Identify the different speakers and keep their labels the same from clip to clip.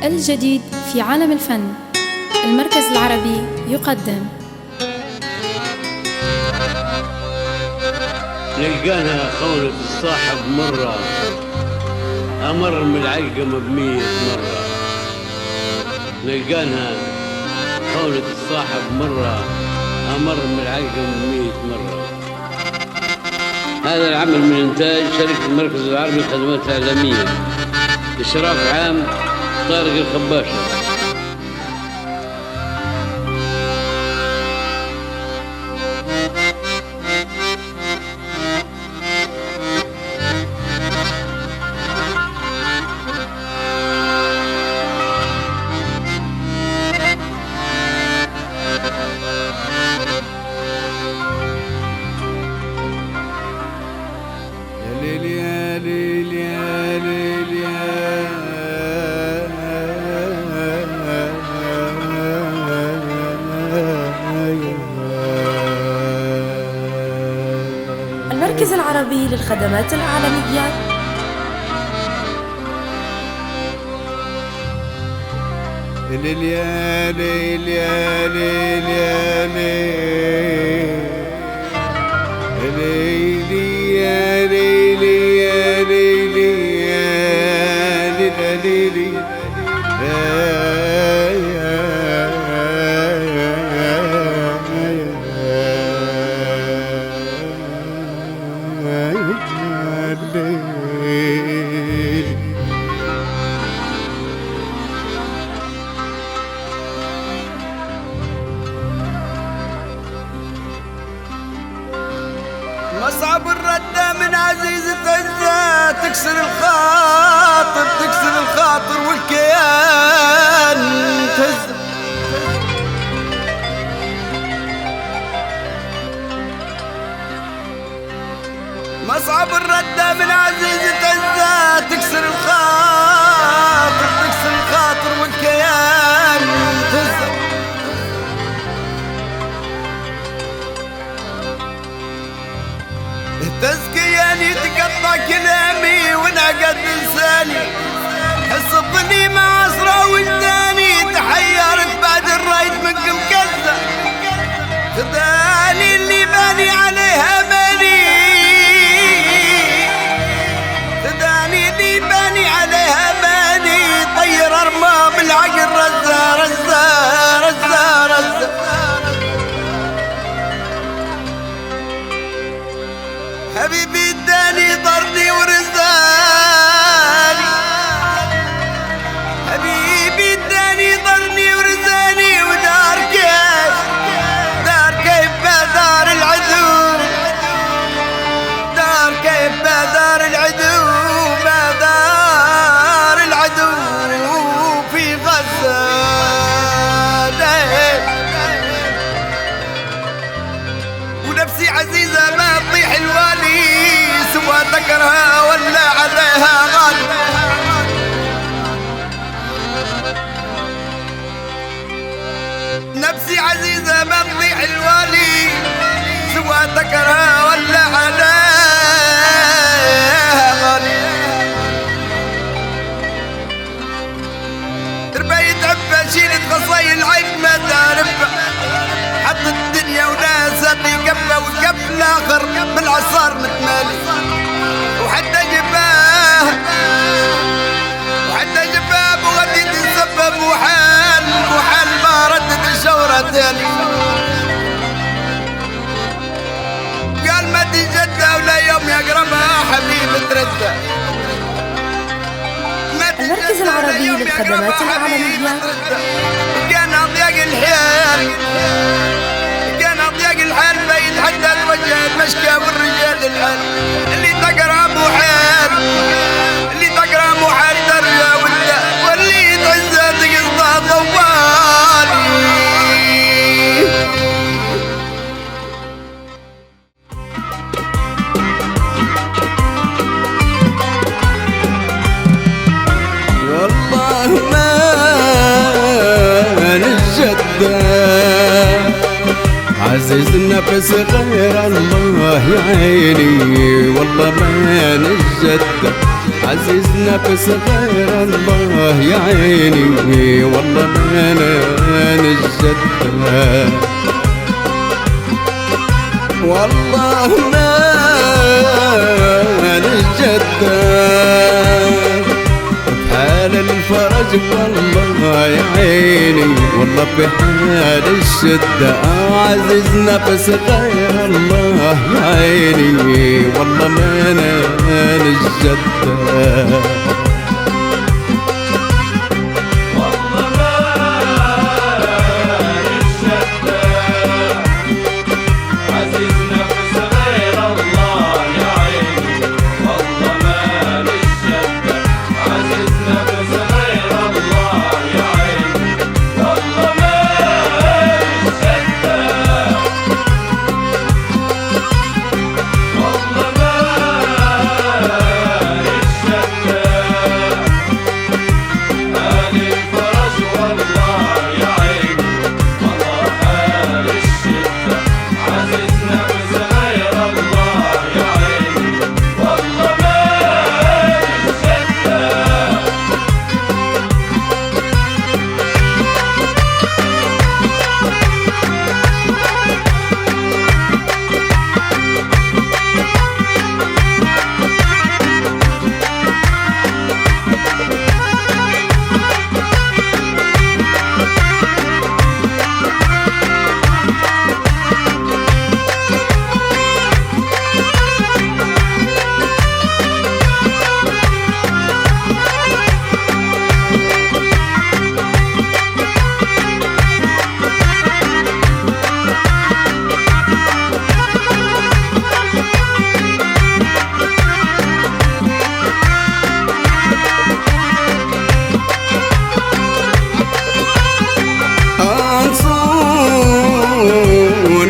Speaker 1: الجديد في عالم الفن. المركز العربي يقدم.
Speaker 2: لقانا خونة الصاحب مرة أمر من العلقمة ب100 مرة. لقانا خونة الصاحب مرة أمر من العلقمة ب100 مرة. هذا العمل من إنتاج شركة المركز العربي للخدمات الإعلامية إشراف عام طارق الخباشة.
Speaker 1: المركز العربي للخدمات الإعلامية
Speaker 3: مصعب الردة من عزيزة عزة تكسر الخاطر تكسر الخاطر والكيان تهز. مصعب الردة من عزيزة عزة تكسر الخاطر تكسر الخاطر والكيان تهز. تزكياني تقطع كلامي ونعقد لساني حس الظني مع عصره وجداني تحيرت بعد الرايد من مكزة خذاني اللي باني عليها ماني خذاني اللي باني عليها ماني طير ارمام العقل رزة رزة رزة رزة. حبيبي اداني ضرني ورزاني حبيبي اداني ضرني ورزاني ودار كيف دار العدو دار كيف دار العدو ما دار العدو في غزة ونفسي عزيزة ما تطيح الوالي سوى ذكرها ولا عليها غالي. نفسي عزيزة ما تطيح الوالي سوى ذكرها ولا عليها غالي. رباية عبة شيلت قصي العيب ما تعرفها حط الدنيا وناسها في قبله وقبل الاخر بالعصار متمالي وحتى جباه بغدي تسبب وحال ما ردت الشورة تالي قال ما تجدها ولا يوم يقربها حبيبي تردها.
Speaker 1: المركز العربي للخدمات الإعلامية
Speaker 3: كان أضيق الحيال بين حتى توجه المشكى والرجال الحال اللي تقرا ابو حال اللي تقرا ابو حال درجه واللي تعزه تقصى طوالي. والله ما نجد عزيز النفس غير الله يا عيني والله ما نجد
Speaker 4: عزيز نفس غير الله يا عيني والله ما نجدها والله ما نجدها حال الفرج والله يا عيني والله في حال الشدة عزيز نفس غير الله يا عيني والله ما نجدها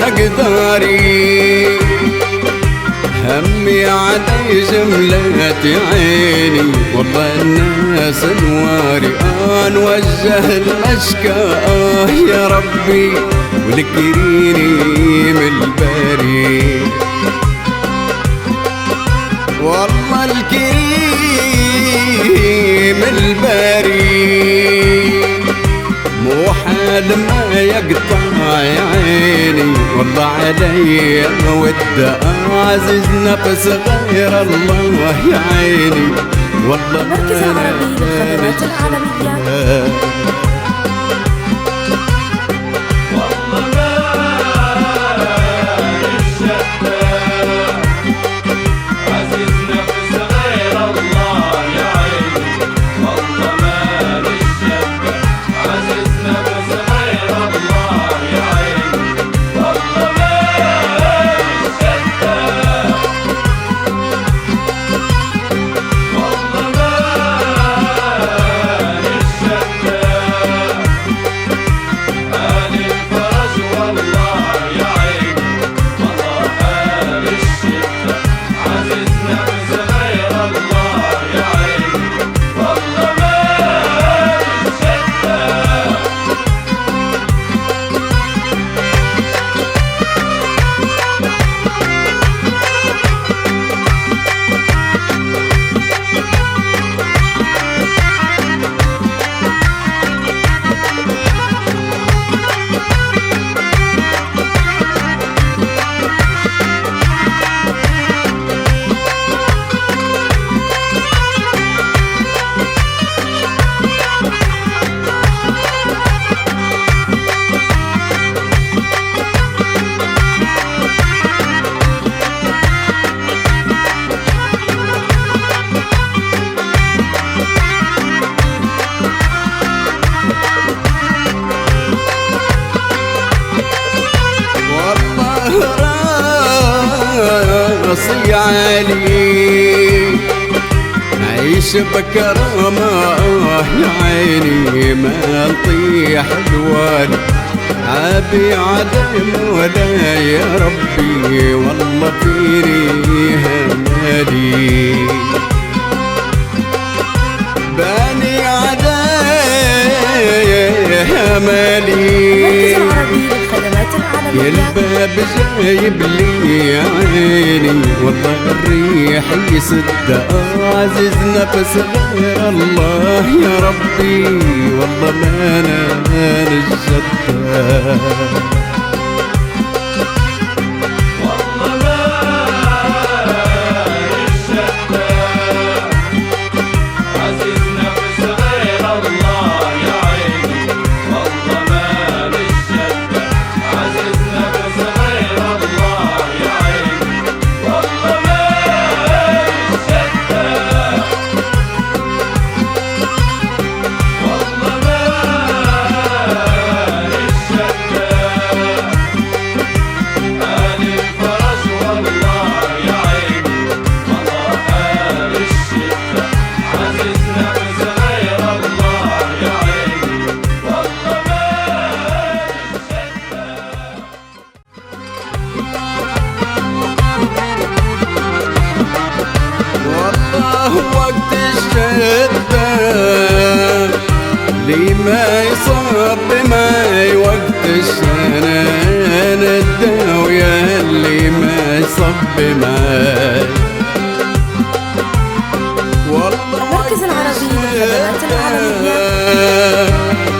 Speaker 4: مقداري همي علي جملة عيني والله الناس نواري نوجه المشكى يا ربي والكريم الباري والله الكريم الباري مو حال ما يقطع يا عيني والله علي ودة عزيز نفس غير الله يا عيني والله
Speaker 1: المركز العربي للخدمات العالمية.
Speaker 4: راسي عالي نعيش بكرامة يا عيني ما نطيح الوالي عابي على مولاي يا ربي والله فيني همالي باني علي همالي.
Speaker 1: المركز العربي للخدمات العالمية.
Speaker 4: يا الباب جايب لي عيني والله الريح يسد عزيز نفس غير الله يا ربي والله ما انا الجدة وقت الشدة لي ما يصب معي وقت الشنان الداوية اللي ما يصب معي
Speaker 1: المركز العربي للخدمات العالمية.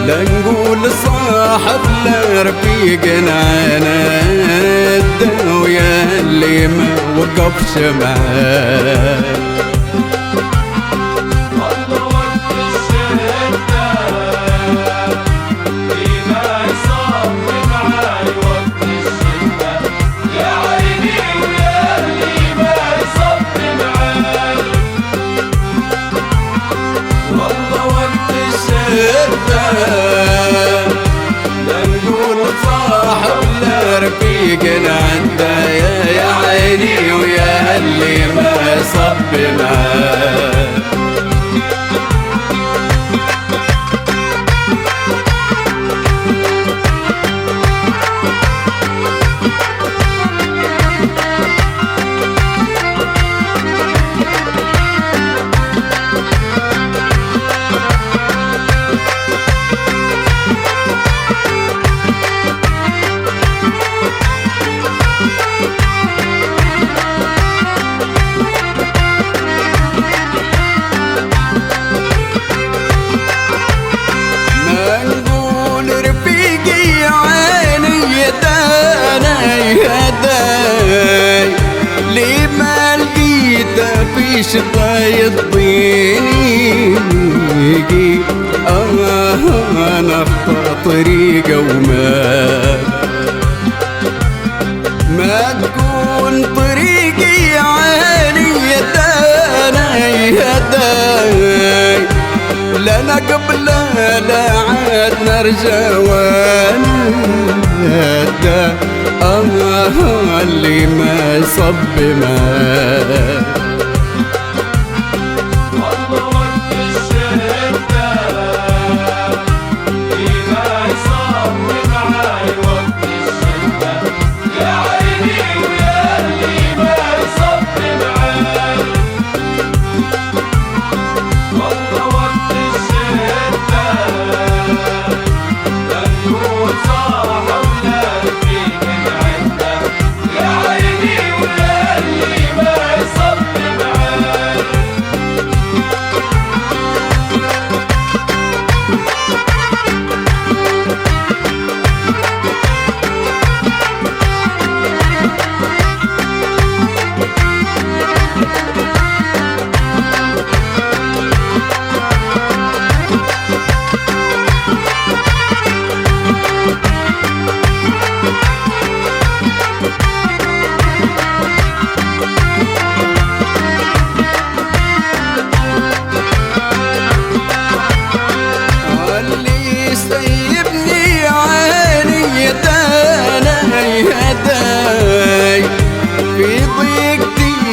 Speaker 4: لا نقول صاحب لا رفيق انا الداوية اللي ما وقفش معي رفيقنا عنده يا عيني ويا اللي ما صب معاه لي ما لقيته في شطاي الطيني انا اخطى طريقه ما تكون طريقي يا عيني يا داي لنا قبل لا عاد نرجع وانا اللي ما صب معاه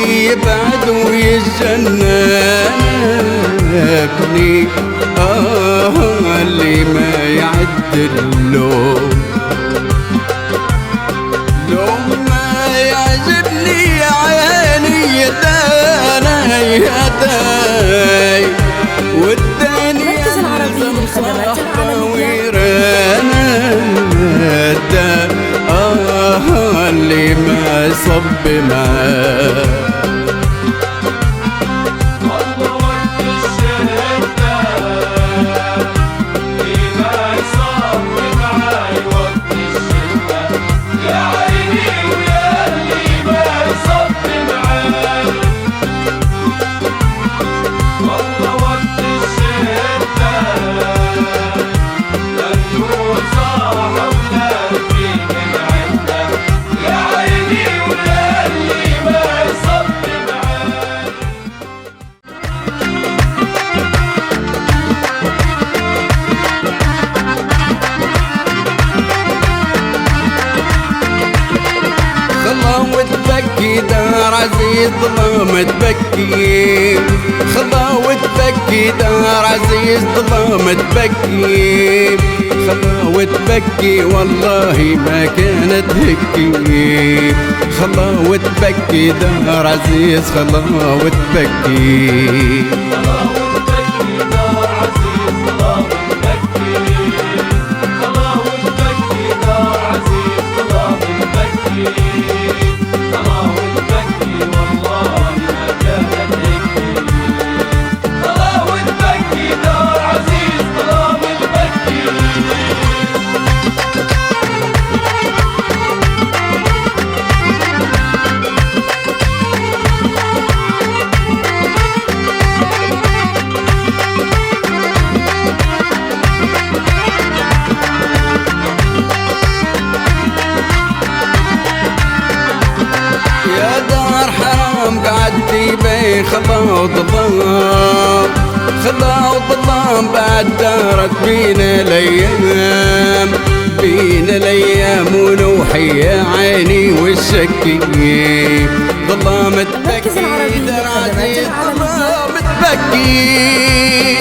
Speaker 4: يبعد ويجننكني اللي ما يعدل لو ما يعجبني عيني يداي والدنيا
Speaker 1: المركز العربي للخدمات العالمية.
Speaker 4: يصب معاه. وتبكي دار عزيز ظلام تبكي، خلا وتبكي دار عزيز ظلام تبكي، خلا وتبكي والله ما كانت هكي، خلا وتبكي دار عزيز خلا وتبكي. قعدتي بين خلا وظلام، خلا وظلام بعد دارت بينا الايام، بينا الايام ونوحي يا عيني والشكي، ظلام تبكي دار عزيز ظلام تبكي.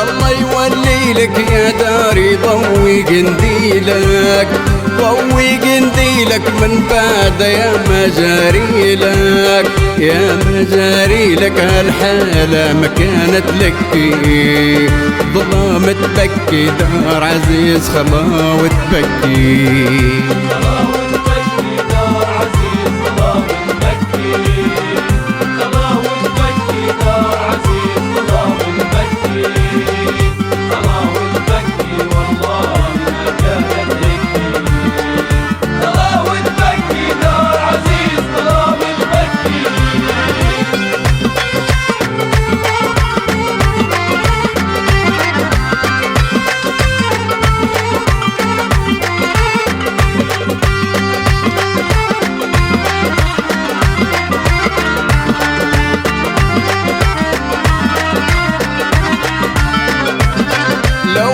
Speaker 4: الله يولي لك يا داري ضوي قنديلك، ضوي قنديلك من بعد يا مجاري لك، يا مجاري لك هالحالة ما كانت لك، ظلام تبكي دار عزيز خلا وتبكي.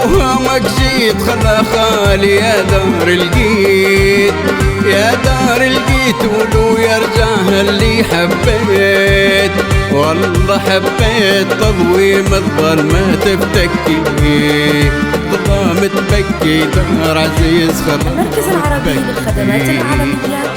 Speaker 4: همك جيت خلا خالي يا دار الجيت، يا دار الجيت ولو يرجع اللي حبيت، والله حبيت تضويم الظلمة تفتكي، ظلام تبكي دار عزيز خلا.
Speaker 1: المركز العربي للخدمات العالمية.